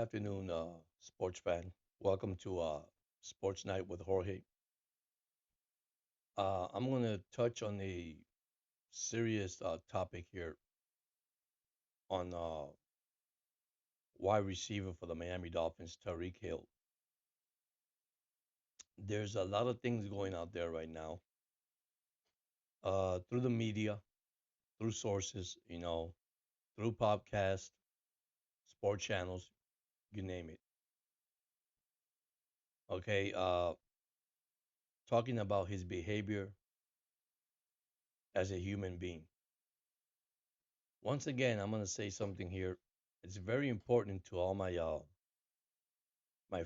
afternoon, sports fan. Welcome to Sports Night with Jorge. I'm going to touch on a serious topic here on wide receiver for the Miami Dolphins, Tyreek Hill. There's a lot of things going out there right now through the media, through sources, through podcasts, sport channels, you name it. Okay, talking about his behavior as a human being. Once again, I'm going to say something here. It's very important to all my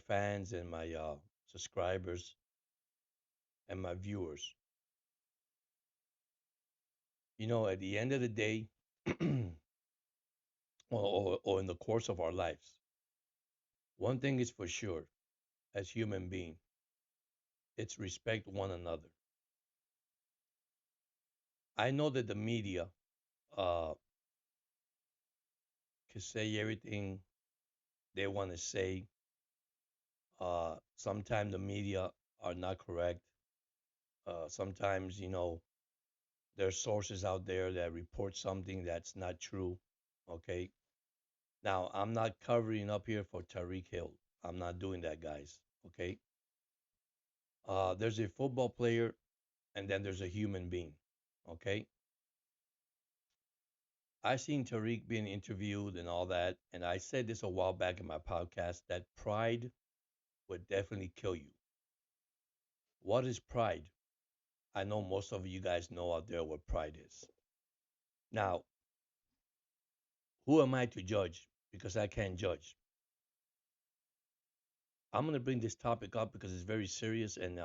fans and my subscribers and my viewers. At the end of the day, or in the course of our lives, one thing is for sure: as human being, it's respect one another. I know that the media uh, can say everything they want to say. Sometimes the media are not correct. Sometimes, there's sources out there that report something that's not true. Okay. Now, I'm not covering up here for Tyreek Hill. I'm not doing that, guys. Okay. There's a football player and then there's a human being. Okay. I seen Tariq being interviewed and all that. And I said this a while back in my podcast that pride would definitely kill you. What is pride? I know most of you guys know out there what pride is. Now, who am I to judge? Because I can't judge. I'm going to bring this topic up because it's very serious. And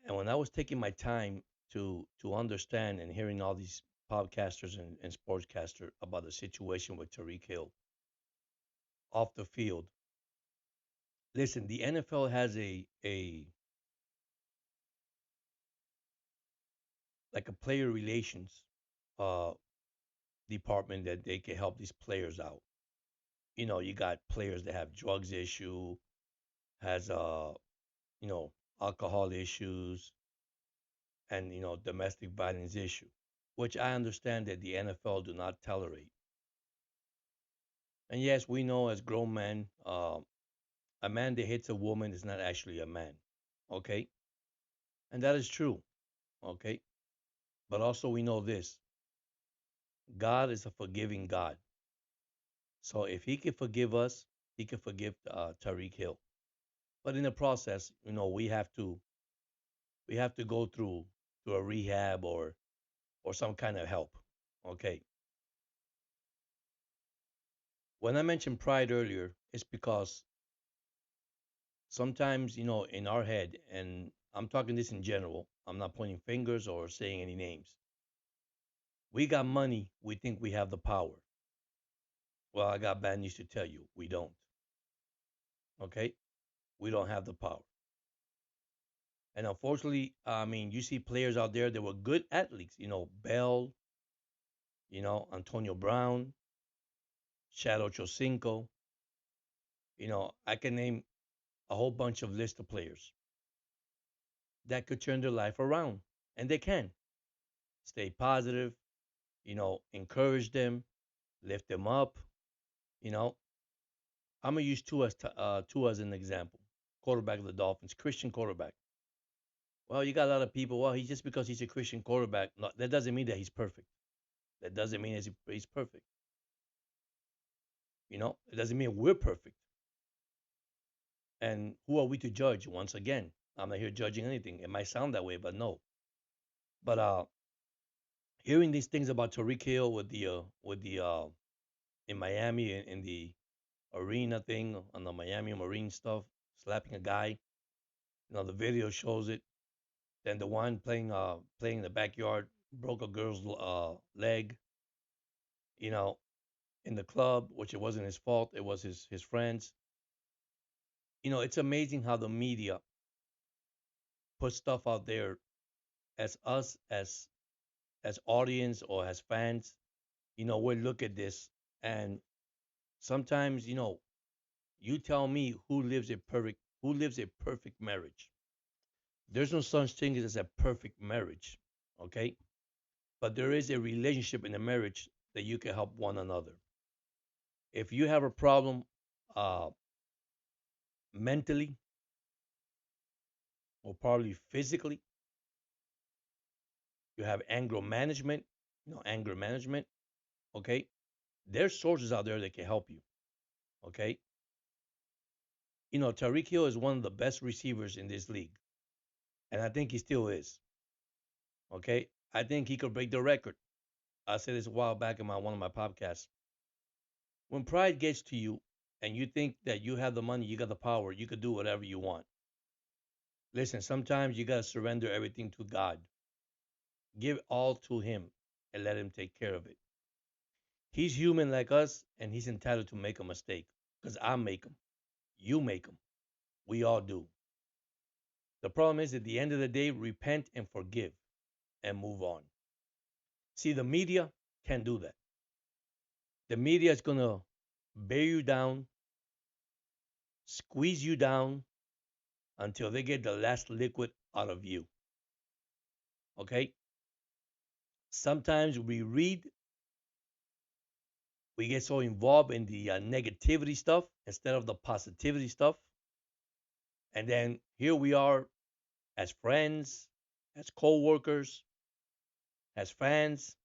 when I was taking my time to understand and hearing all these podcasters and sportscasters about the situation with Tariq Hill off the field, listen, the NFL has a like a player relations uh, department that they can help these players out. You got players that have drugs issue, has you know, alcohol issues, and domestic violence issue, which I understand that the NFL do not tolerate. And yes, we know as grown men, a man that hits a woman is not actually a man. Okay, and that is true. Okay, but also we know this: God is a forgiving God. So if He can forgive us, He can forgive Tariq Hill. But in the process, we have to go through a rehab or some kind of help. Okay. When I mentioned pride earlier, it's because sometimes, in our head, and I'm talking this in general, I'm not pointing fingers or saying any names. We got money, we think we have the power. Well, I got bad news to tell you. We don't. Okay? We don't have the power. And unfortunately, I mean, you see players out there that were good athletes, Bell, Antonio Brown, Shadow Chocinco. I can name a whole bunch of list of players that could turn their life around. And they can. Stay positive, encourage them, lift them up. You know, I'm gonna use two as an example. Quarterback of the Dolphins, Christian quarterback. Well, you got a lot of people. Well, he's just because he's a Christian quarterback. No, that doesn't mean that he's perfect. That doesn't mean he's perfect. It doesn't mean we're perfect. And who are we to judge? Once again, I'm not here judging anything. It might sound that way, but no. But hearing these things about Tariq Hill with the in Miami in the arena thing on the Miami Marine stuff, slapping a guy. The video shows it. Then the one playing in the backyard broke a girl's leg. You know, in the club, which it wasn't his fault. It was his friends. It's amazing how the media puts stuff out there as us as audience or as fans. We look at this and Sometimes, you tell me who lives a perfect marriage. There's no such thing as a perfect marriage, okay? But there is a relationship in a marriage that you can help one another. If you have a problem uh, mentally or probably physically, you have anger management, okay? There's sources out there that can help you, okay? Tyreek Hill is one of the best receivers in this league, and I think he still is, okay? I think he could break the record. I said this a while back in one of my podcasts. When pride gets to you and you think that you have the money, you got the power, you could do whatever you want. Listen, sometimes you got to surrender everything to God. Give all to Him and let Him take care of it. He's human like us and He's entitled to make a mistake because I make them. You make them. We all do. The problem is at the end of the day, repent and forgive and move on. See, the media can't do that. The media is going to bear you down, squeeze you down until they get the last liquid out of you. Okay? Sometimes we get so involved in the negativity stuff instead of the positivity stuff. And then here we are as friends, as co workers, as fans.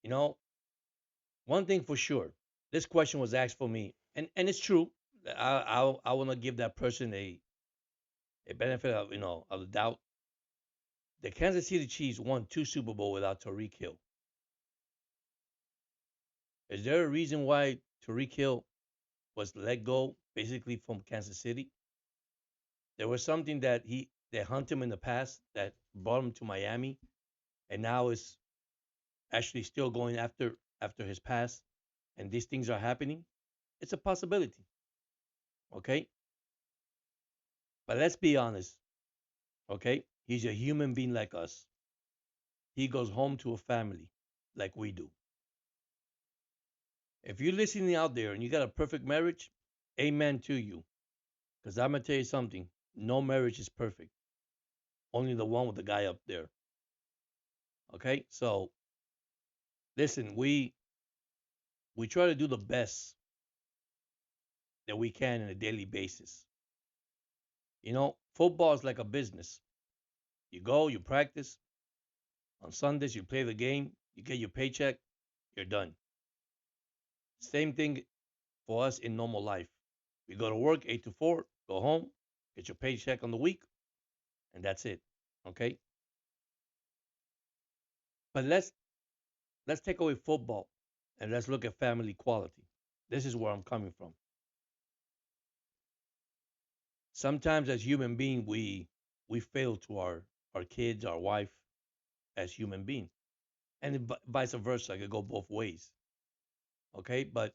You know, one thing for sure, this question was asked for me, and it's true. I want to give that person a benefit of the doubt. The Kansas City Chiefs won two Super Bowl without Tyreek Hill. Is there a reason why Tyreek Hill was let go basically from Kansas City? There was something that hunted him in the past that brought him to Miami, and now is actually still going after his past, and these things are happening. It's a possibility, okay? But let's be honest, okay? He's a human being like us. He goes home to a family like we do. If you're listening out there and you got a perfect marriage, amen to you. Because I'm gonna tell you something. No marriage is perfect. Only the one with the guy up there. Okay? So listen, we try to do the best that we can on a daily basis. Football is like a business. You go, you practice. On Sundays, you play the game, you get your paycheck, you're done. Same thing for us in normal life. We go to work 8 to 4, go home, get your paycheck on the week, and that's it. Okay? But let's take away football and let's look at family quality. This is where I'm coming from. Sometimes as human beings, we fail to our kids, our wife as human beings. And vice versa. I could go both ways. Okay? But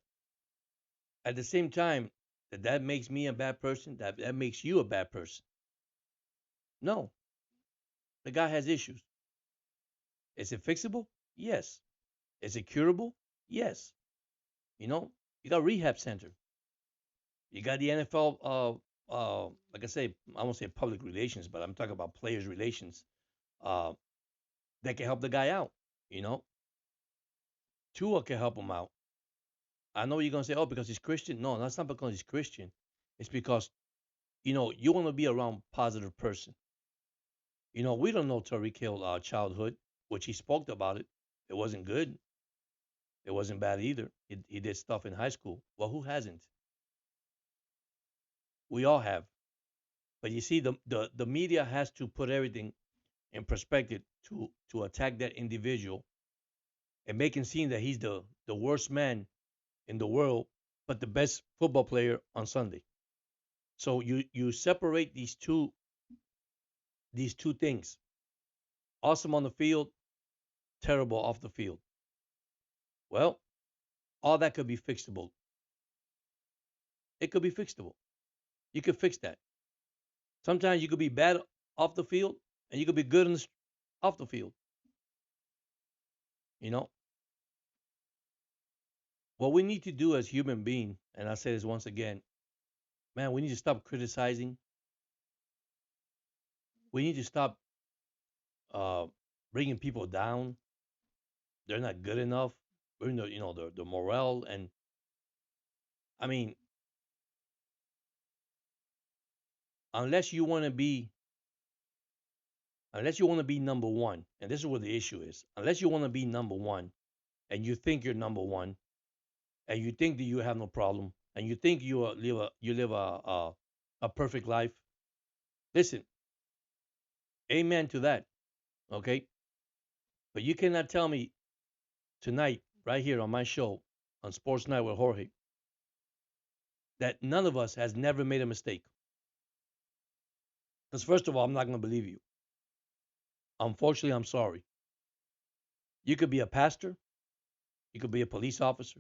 at the same time, that makes me a bad person, that makes you a bad person. No, the guy has issues. Is it fixable? Yes. Is it curable? Yes. You know, you got rehab center. You got the NFL. Like I say, I won't say public relations, but I'm talking about players' relations. Uh, that can help the guy out. You know, Tua can help him out. I know you're gonna say, oh, because he's Christian. No, that's not because he's Christian. It's because you want to be around positive person. We don't know Tariq Hill childhood, which he spoke about it. It wasn't good. It wasn't bad either. He did stuff in high school. Well, who hasn't? We all have. But you see, the media has to put everything in perspective to attack that individual and make him seem that he's the worst man in the world, but the best football player on Sunday. So you separate these two things. Awesome on the field, terrible off the field. Well, all that could be fixable. It could be fixable. You could fix that. Sometimes you could be bad off the field and you could be good off the field. You know, What we need to do as human beings, and I say this once again, man, we need to stop criticizing. We need to stop uh, bringing people down. They're not good enough. Bring the morale, and I mean, unless you want to be unless you want to be number one, and this is where the issue is. Unless you want to be number one, and you think you're number one, and you think that you have no problem, and you think you live a perfect life. Listen, amen to that. Okay, but you cannot tell me tonight, right here on my show, on Sports Night with Jorge, that none of us has never made a mistake. Because first of all, I'm not going to believe you. Unfortunately, I'm sorry. You could be a pastor, you could be a police officer,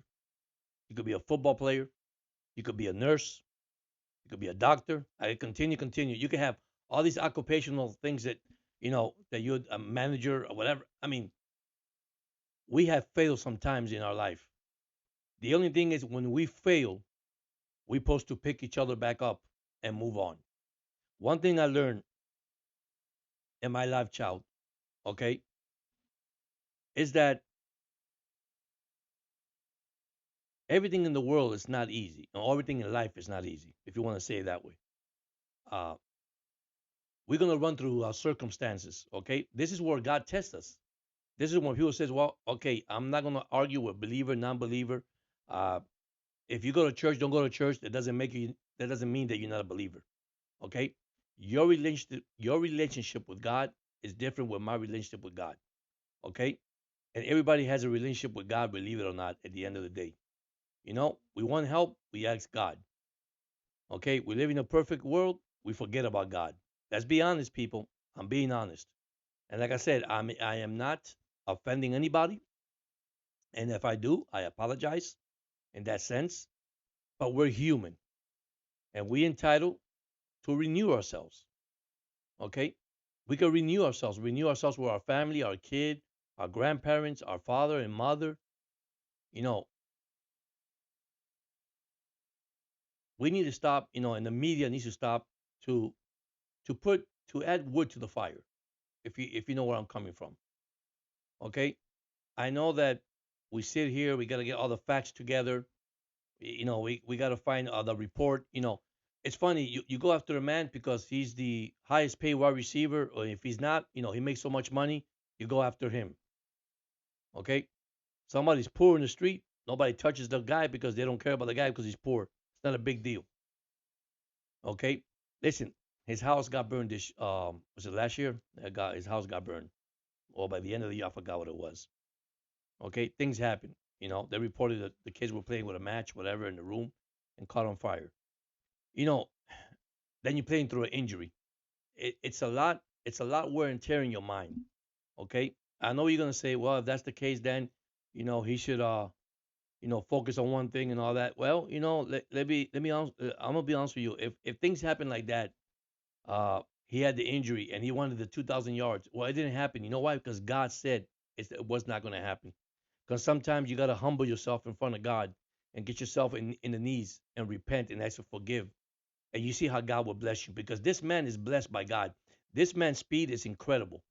you could be a football player, you could be a nurse, you could be a doctor. I could continue. You could have all these occupational things that you're a manager or whatever. I mean, we have failed sometimes in our life. The only thing is when we fail, we're supposed to pick each other back up and move on. One thing I learned in my life, child, okay, is that everything in the world is not easy. Or everything in life is not easy, if you want to say it that way. Uh, we're going to run through our circumstances, okay? This is where God tests us. This is when people says, well, okay, I'm not going to argue with believer, non-believer. Uh, if you go to church, don't go to church. That doesn't mean that you're not a believer, okay? Your relationship with God is different with my relationship with God, okay? And everybody has a relationship with God, believe it or not, at the end of the day. We want help, we ask God. Okay, we live in a perfect world, we forget about God. Let's be honest, people. I'm being honest. And like I said, I am not offending anybody. And if I do, I apologize in that sense. But we're human and we entitled to renew ourselves. Okay? We can renew ourselves with our family, our kid, our grandparents, our father and mother. You know, we need to stop, and the media needs to stop to to add wood to the fire. If you know where I'm coming from. Okay? I know that we sit here, we got to get all the facts together. We got to find the report. It's funny, you go after a man because he's the highest paid wide receiver, or if he's not, he makes so much money, you go after him. Okay? Somebody's poor in the street, nobody touches the guy because they don't care about the guy because he's poor. It's not a big deal. Okay? Listen, his house got burned was it last year? His house got burned. Or by the end of the year, I forgot what it was. Okay, things happen. They reported that the kids were playing with a match, whatever, in the room, and caught on fire. You know, then you're playing through an injury. It's a lot. It's a lot wear and tear in your mind. Okay, I know you're gonna say, well, if that's the case, then he should focus on one thing and all that. Well, let me I'm gonna be honest with you. If things happen like that, he had the injury and he wanted the 2,000 yards. Well, it didn't happen. You know why? Because God said it was not going to happen. Because sometimes you got to humble yourself in front of God and get yourself in the knees and repent and ask for forgive. And you see how God will bless you because this man is blessed by God. This man's speed is incredible.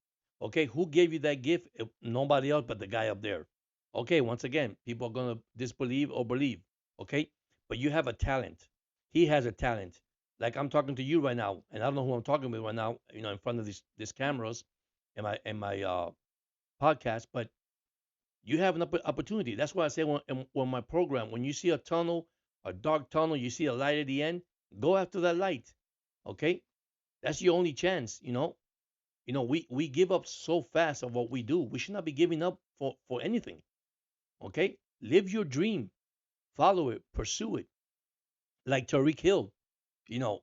Okay, who gave you that gift? Nobody else but the guy up there. Okay, once again, people are going to disbelieve or believe. Okay, but you have a talent. He has a talent. Like I'm talking to you right now, and I don't know who I'm talking with right now. In front of these cameras, and my podcast, but you have an opportunity. That's why I say when my program, when you see a tunnel, a dark tunnel, you see a light at the end, go after that light. Okay, that's your only chance. We give up so fast of what we do. We should not be giving up for anything. Okay, live your dream, follow it, pursue it. Like Tariq Hill, you know,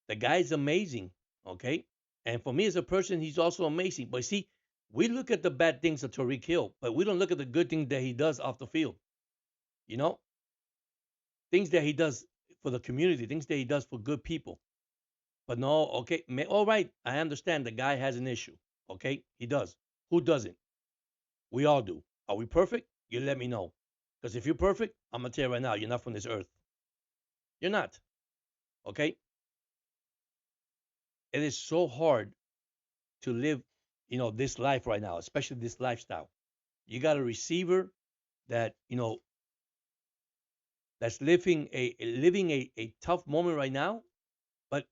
the guy's amazing. Okay, and for me as a person, he's also amazing. But see, we look at the bad things of Tariq Hill, but we don't look at the good things that he does off the field. You know, things that he does for the community, things that he does for good people. But no, okay, all right, I understand the guy has an issue. Okay, he does. Who doesn't? We all do. Are we perfect? You let me know. Because if you're perfect, I'm gonna tell you right now, you're not from this earth. You're not. Okay? It is so hard to live, this life right now, especially this lifestyle. You got a receiver that, that's living a tough moment right now, but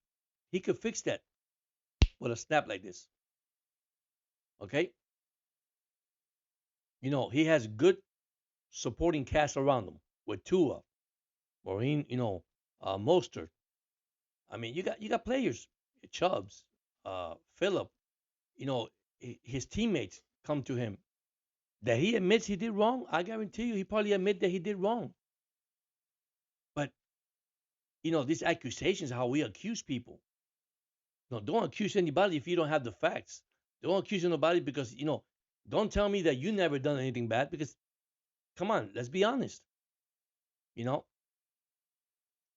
he could fix that with a snap like this. Okay? He has good supporting cast around him with Tua, Maureen, Mostert. I mean, you got players, Chubbs, Phillip. You know, his teammates come to him that he admits he did wrong. I guarantee you, he probably admit that he did wrong. But these accusations, how we accuse people. No, don't accuse anybody if you don't have the facts. Don't accuse anybody because Don't tell me that you never done anything bad because come on, let's be honest. You know,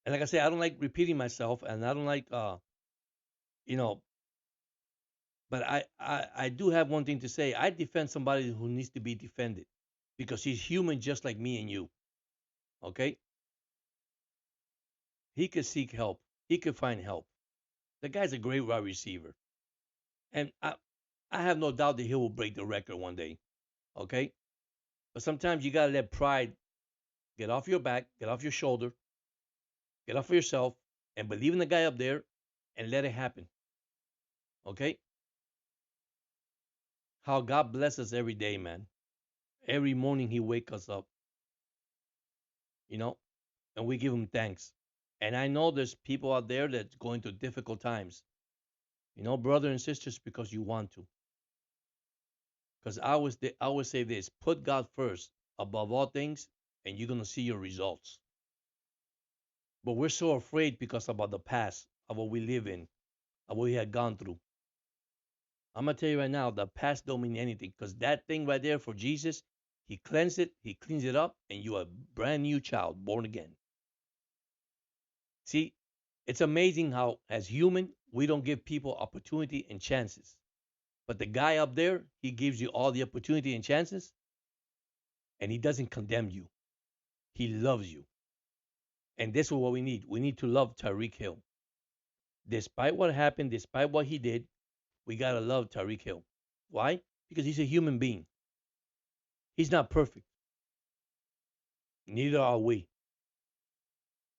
and like I say, I don't like repeating myself, and I don't like you know. But I do have one thing to say. I defend somebody who needs to be defended because he's human just like me and you. Okay, he could seek help. He could find help. The guy's a great wide receiver, and I have no doubt that he will break the record one day. Okay, but sometimes you gotta let pride get off your back, get off your shoulder, get off of yourself, and believe in the guy up there, and let it happen. Okay, how God bless us every day, man. Every morning He wake us up, you know, and we give Him thanks. And I know there's people out there that's going through difficult times, brother and sisters, because you want to. Because I always say this: put God first above all things, and you're gonna see your results. But we're so afraid because about the past, of what we live in, of what we had gone through. I'm gonna tell you right now, the past don't mean anything because that thing right there for Jesus, He cleansed it, He cleans it up, and you are a brand new child, born again. See, it's amazing how, as human, we don't give people opportunity and chances. But the guy up there, he gives you all the opportunity and chances, and he doesn't condemn you. He loves you. And this is what we need. We need to love Tyreek Hill. Despite what happened, despite what he did, we gotta love Tyreek Hill. Why? Because he's a human being. He's not perfect. Neither are we.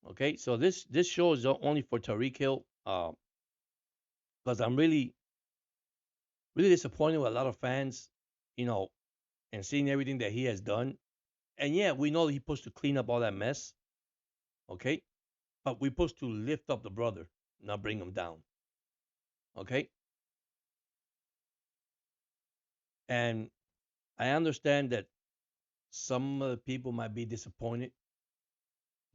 Okay, so this show is only for Tariq Hill, because I'm really disappointed with a lot of fans, you know, and seeing everything that he has done. And yeah, we know he's supposed to clean up all that mess. Okay, but we're supposed to lift up the brother, not bring him down. Okay, and I understand that some of the people might be disappointed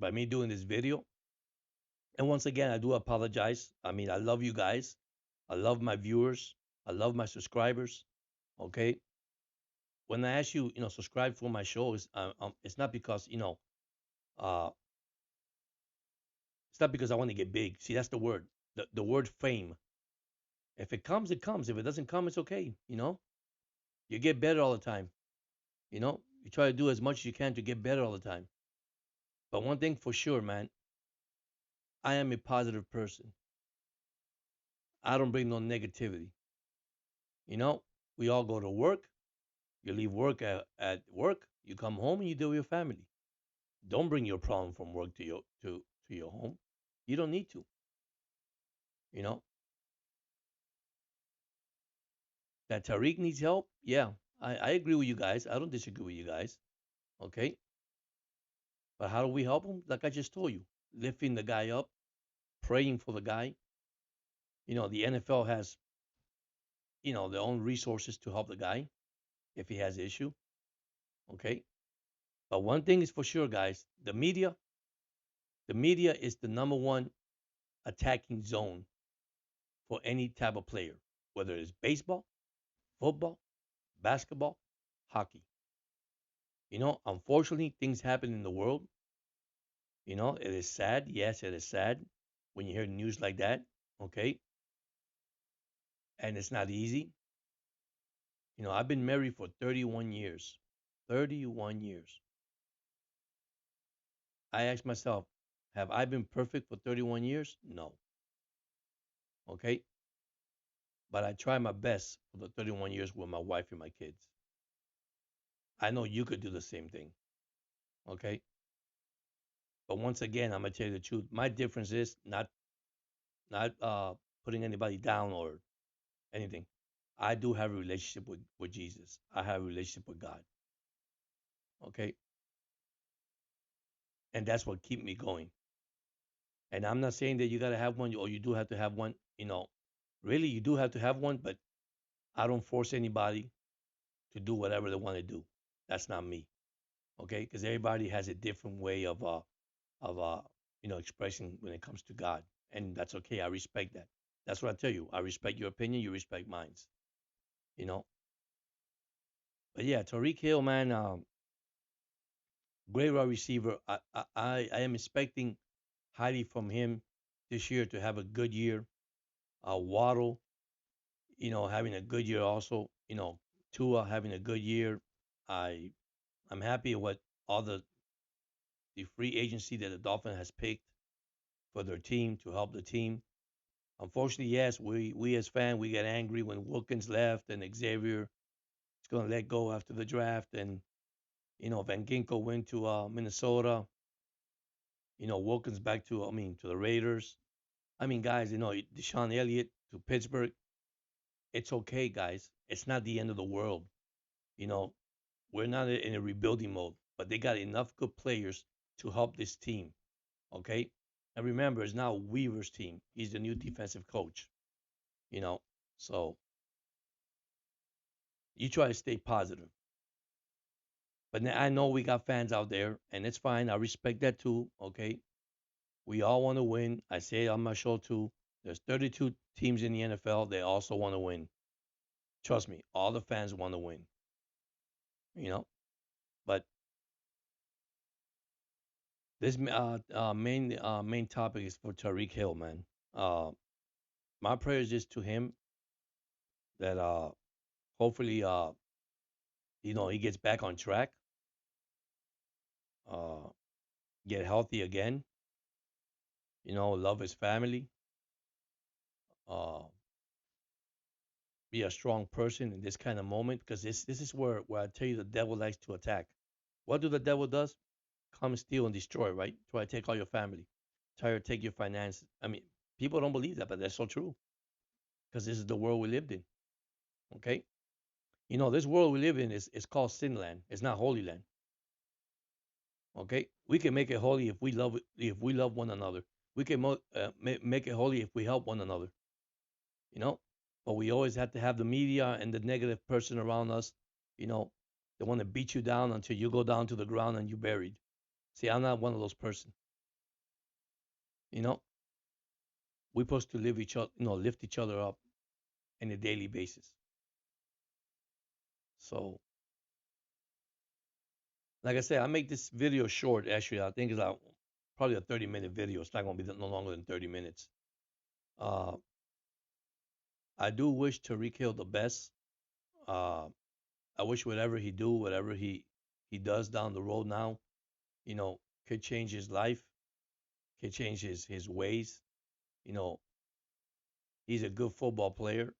by me doing this video. And once again, I do apologize. I mean, I love you guys. I love my viewers. I love my subscribers. Okay, when I ask you, subscribe for my show, it's not because uh, it's not because I want to get big. See, that's the word, the word fame. If it comes, it comes. If it doesn't come, it's okay. You get better all the time. You try to do as much as you can to get better all the time. But one thing for sure, man, I am a positive person. I don't bring no negativity. You know, we all go to work. You leave work at work. You come home and you deal with your family. Don't bring your problem from work to your home. You don't need to. You know, that Tariq needs help, yeah, I agree with you guys. I don't disagree with you guys. Okay. But how do we help him? Like I just told you, lifting the guy up, praying for the guy. The NFL has, their own resources to help the guy if he has issue. Okay. But one thing is for sure, guys, the media is the number one attacking zone for any type of player, whether it's baseball, football, basketball, hockey. Unfortunately, things happen in the world. It is sad. Yes, it is sad when you hear news like that. Okay. And it's not easy. I've been married for 31 years. 31 years. I ask myself, have I been perfect for 31 years? No. Okay. But I try my best for the 31 years with my wife and my kids. I know you could do the same thing. Okay. But once again, I'm gonna tell you the truth. My difference is not putting anybody down or anything. I do have a relationship with Jesus. I have a relationship with God. Okay. And that's what keep me going. And I'm not saying that you gotta have one or you do have to have one. Really you do have to have one, but I don't force anybody to do whatever they want to do. That's not me. Okay, because everybody has a different way of expressing when it comes to God, and that's okay. I respect that. That's what I tell you. I respect your opinion. You respect mine. You know. But yeah, Tariq Hill, man, great wide receiver. I am expecting highly from him this year to have a good year. Waddle, having a good year also. Tua having a good year. I I'm happy with all the free agency that the Dolphin has picked for their team to help the team. Unfortunately, yes, we as fans we get angry when Wilkins left and Xavier is going to let go after the draft, and Van Ginkel went to Minnesota. Wilkins back to to the Raiders. I mean, guys, Deshaun Elliott to Pittsburgh. It's okay, guys. It's not the end of the world. You know, we're not in a rebuilding mode, but they got enough good players to help this team. Okay, and remember, it's now Weaver's team. He's the new defensive coach. You know, so you try to stay positive. But I know we got fans out there, and it's fine. I respect that too. Okay, we all want to win. I say it on my show too. There's 32 teams in the NFL. They also want to win. Trust me, all the fans want to win. You know, but this main topic is for Tyreek Hill, man. Uh, my prayers is to him that hopefully he gets back on track, uh, get healthy again. Love his family, uh, be a strong person in this kind of moment because this is where I tell you the devil likes to attack. What do the devil does? Come steal and destroy, right? Try to take all your family, try to take your finances. I mean, people don't believe that, but that's so true because this is the world we lived in. Okay, this world we live in is called sin land. It's not holy land. Okay, we can make it holy if we love one another. We can make it holy if we help one another. you know. But we always have to have the media and the negative person around us, you know, they want to beat you down until you go down to the ground and you're buried. See, I'm not one of those person. You know, we're supposed to live each other, lift each other up on a daily basis. So, like I said, I make this video short. Actually, I think it's probably a 30-minute video. It's not going to be no longer than 30 minutes. Uh, I do wish Tariq Hill the best. Uh, I wish whatever he does down the road now, could change his life, could change his ways. You know, he's a good football player.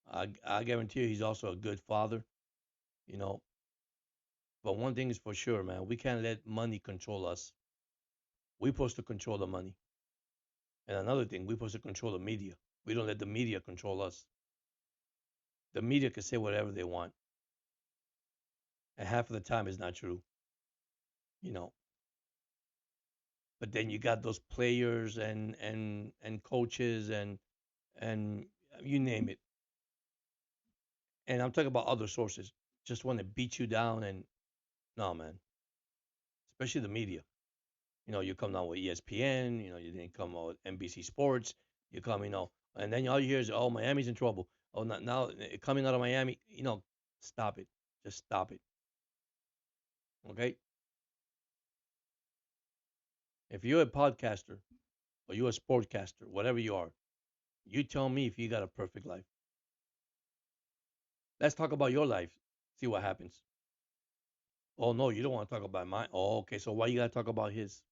I guarantee you, he's also a good father. You know, but one thing is for sure, man, we can't let money control us. We're supposed to control the money. And another thing, we're supposed to control the media. We don't let the media control us. The media can say whatever they want, and half of the time it's not true. You know, but then you got those players and coaches and you name it. And I'm talking about other sources. Just want to beat you down and no, man. Especially the media. You come down with ESPN. You didn't come out with NBC Sports. You come, and then all you hear is, "Oh, Miami's in trouble. Oh, not now coming out of Miami." Stop it. Just stop it. Okay. If you're a podcaster or you're a sportcaster, whatever you are, you tell me if you got a perfect life. Let's talk about your life. See what happens. Oh no, you don't want to talk about mine. Oh, okay. So why you gotta talk about his?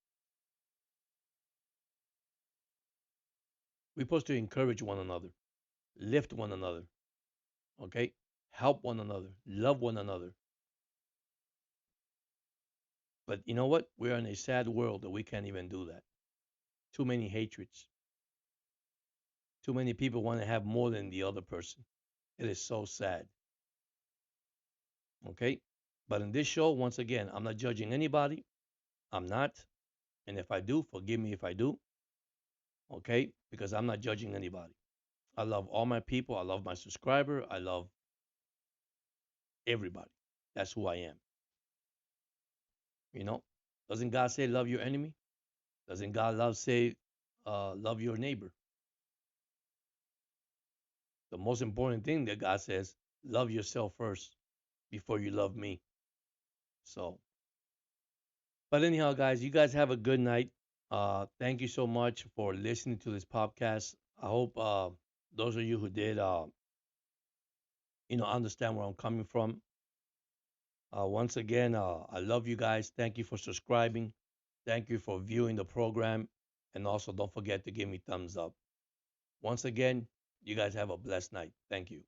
We're supposed to encourage one another, lift one another, okay? Help one another, love one another. But you know what? We're in a sad world that we can't even do that. Too many hatreds. Too many people want to have more than the other person. It is so sad. Okay? But in this show, once again, I'm not judging anybody. I'm not. And if I do, forgive me if I do. Okay? Because I'm not judging anybody. I love all my people. I love my subscriber. I love everybody. That's who I am. You know? Doesn't God say love your enemy? Doesn't God say love your neighbor? The most important thing that God says, love yourself first before you love me. So, but anyhow, guys, you guys have a good night. Thank you so much for listening to this podcast. I hope those of you who did, understand where I'm coming from. Once again, I love you guys. Thank you for subscribing. Thank you for viewing the program. And also, don't forget to give me thumbs up. Once again, you guys have a blessed night. Thank you.